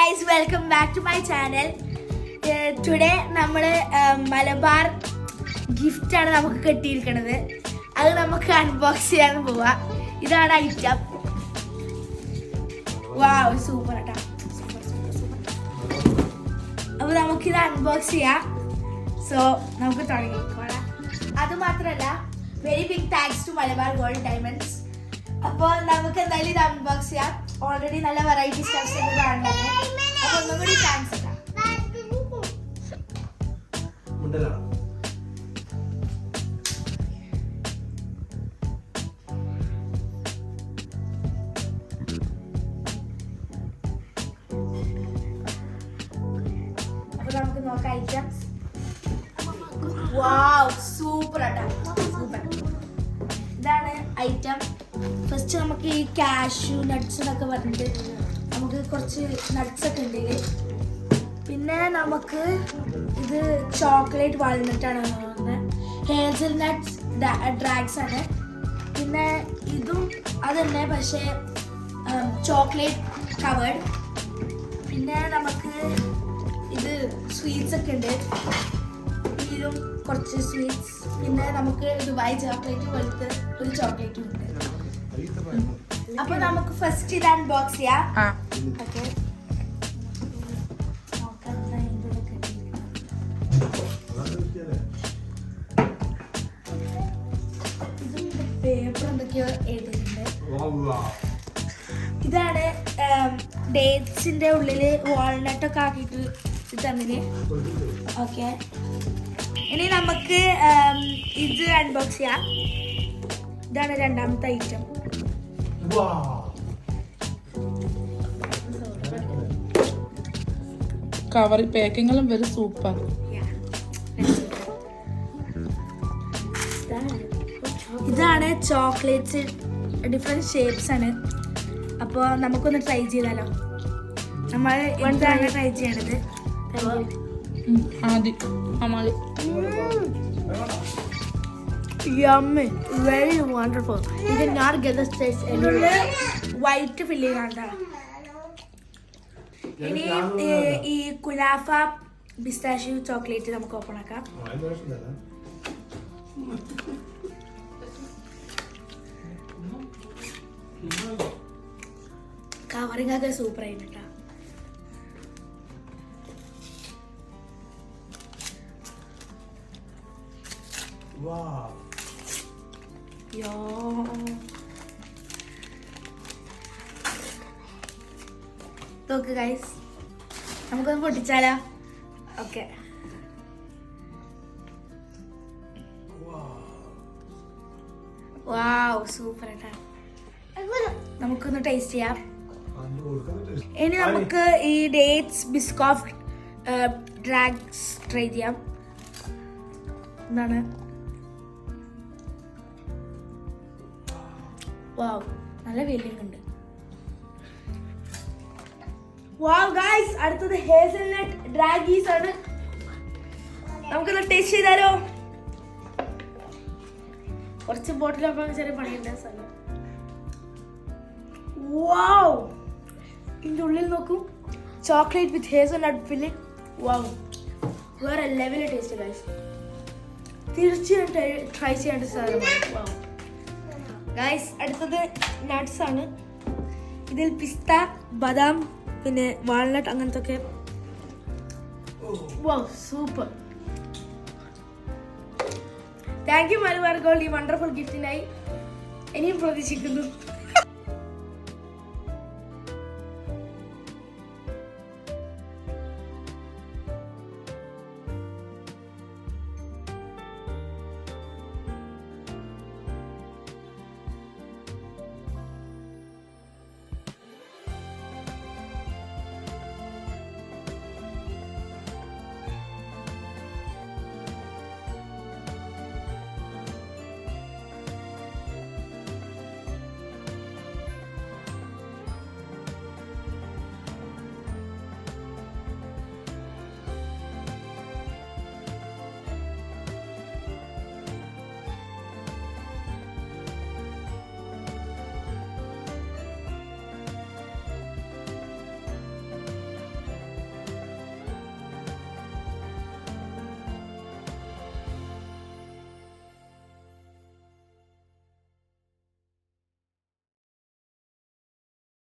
guys, welcome back to my channel. Today നമ്മൾ Malabar gift ആണ് നമുക്ക് കിട്ടിയിരിക്കുന്നത്. അത് നമുക്ക് അൺബോക്സ് ചെയ്യാൻ പോവാ. ഇതാണ് ഐറ്റം. വാവ്, സൂപ്പർ ആട്ടാ, സൂപ്പർ. അപ്പോൾ നമുക്ക് ഇത് അൺബോക്സ് ചെയ്യാം. സോ നമുക്ക് തുടങ്ങിക്കോളാം. അത് മാത്രമല്ല, very big thanks to Malabar gold diamonds. അപ്പോൾ നമുക്ക് എന്തായാലും ഇത് അൺബോക്സ് ചെയ്യാം. ഓൾറെഡി നല്ല വെറൈറ്റി സ്റ്റഫ്സ് ഒക്കെ കാണുന്നത്. അപ്പോൾ ഒന്നും കൂടി താങ്ക്സ് ഇടാം. അപ്പോൾ നമുക്ക് നോക്കാം ഐറ്റംസ്. വാവ്, സൂപ്പർ ആട്ടാ, സൂപ്പർ. ഇതാണ് ഐറ്റം. ഫസ്റ്റ് നമുക്ക് ഈ കാഷ്യൂ നട്ട്സ് എന്നൊക്കെ പറഞ്ഞിട്ട് നമുക്ക് കുറച്ച് നട്ട്സ് ഒക്കെ ഉണ്ട്. പിന്നെ നമുക്ക് ഇത് ചോക്ലേറ്റ് വാൾനട്ടാണ് തോന്നുന്നത്. ഹേസൽ നട്ട്സ് ഡ്രാഗ്സ് ആണ്. പിന്നെ ഇതും അത് തന്നെ, പക്ഷേ ചോക്ലേറ്റ് കവേർഡ്. പിന്നെ നമുക്ക് ഇത് സ്വീറ്റ്സ് ഒക്കെ ഉണ്ട്. ഇതിലും കുറച്ച് സ്വീറ്റ്സ്. പിന്നെ നമുക്ക് ദുബായ് ചോക്ലേറ്റ് പോലത്തെ ഒരു ചോക്ലേറ്റും ഉണ്ട്. അപ്പൊ നമുക്ക് ഫസ്റ്റ് ഇത് അൺബോക്സ് ചെയ്യാം. ഓക്കെ, പേപ്പർ എന്തൊക്കെയോ എഴുതിയിട്ടുണ്ട്. ഇതാണ് ഡേറ്റ്സിന്റെ ഉള്ളില് വാൾനട്ടൊക്കെ ആക്കിയിട്ട് തന്നിന്. ഓക്കെ, ഇനി നമുക്ക് ഇത് അൺബോക്സ് ചെയ്യാം. ഇതാണ് രണ്ടാമത്തെ ഐറ്റം. കവർ പാക്കിങ്ങെല്ലാം വെരി സൂപ്പർ. ഇതാണ് ചോക്ലേറ്റ്സ്, ഡിഫറെന്റ് ഷേപ്സ് ആണ്. അപ്പോൾ നമുക്കൊന്ന് ട്രൈ ചെയ്താലോ. നമ്മൾ എന്താണ് ട്രൈ ചെയ്യണത്? Yummy, very wonderful. You cannot get this taste anywhere. White filling ആണ്. ഇനി ഈ കുനാഫ പിസ്താഷ്യൂ ചോക്ലേറ്റ് നമുക്ക് ഓപ്പൺ ആക്കാം. കവറിംഗ് ഒക്കെ സൂപ്പർ ആയിട്ടാ. നോക്ക് ഗൈസ്, നമുക്കൊന്ന് പൊട്ടിച്ചാലോ? ഓക്കെ, വാവ്, സൂപ്പർ ആയിട്ടാ. നമുക്കൊന്ന് ടേസ്റ്റ് ചെയ്യാം. ഇനി നമുക്ക് ഈ ഡേറ്റ്സ് ബിസ്കോഫ് ഡ്രാഗ്സ് ട്രൈ ചെയ്യാം. എന്താണ്? വാവ്, നല്ല ഫീലിംഗ് ഉണ്ട്. വാവ് ഗൈസ്, അടുത്തത് ഹേസൽനട്ട് ഡ്രാഗീസ് ആണ്. നമുക്കൊന്ന് ടേസ്റ്റ് ചെയ്താലോ? കുറച്ച് ബോട്ടിലാകുമ്പോൾ ചെറിയ പണിയുണ്ട് സ്ഥലം. വാവ്, ഇതിൻ്റെ ഉള്ളിൽ നോക്കൂ, ചോക്ലേറ്റ് വിത്ത് ഹേസൽനട്ട് ഫില്ലിംഗ്. വാവ്, വേറെ ലെവലിൽ ടേസ്റ്റ് ഗൈസ്. തീർച്ചയായും ട്രൈ ചെയ്യേണ്ട സാധനമാണ്. വാവ് ഗൈസ്, അടുത്തത് നട്ട്സ് ആണ്. ഇതിൽ പിസ്ത, ബദാം, പിന്നെ വാൾനട്ട് അങ്ങനത്തെ ഒക്കെ. Wow, super. Thank you Malabar Gold ഈ വണ്ടർഫുൾ ഗിഫ്റ്റിനായി. ഇനിയും പ്രതീക്ഷിക്കുന്നു.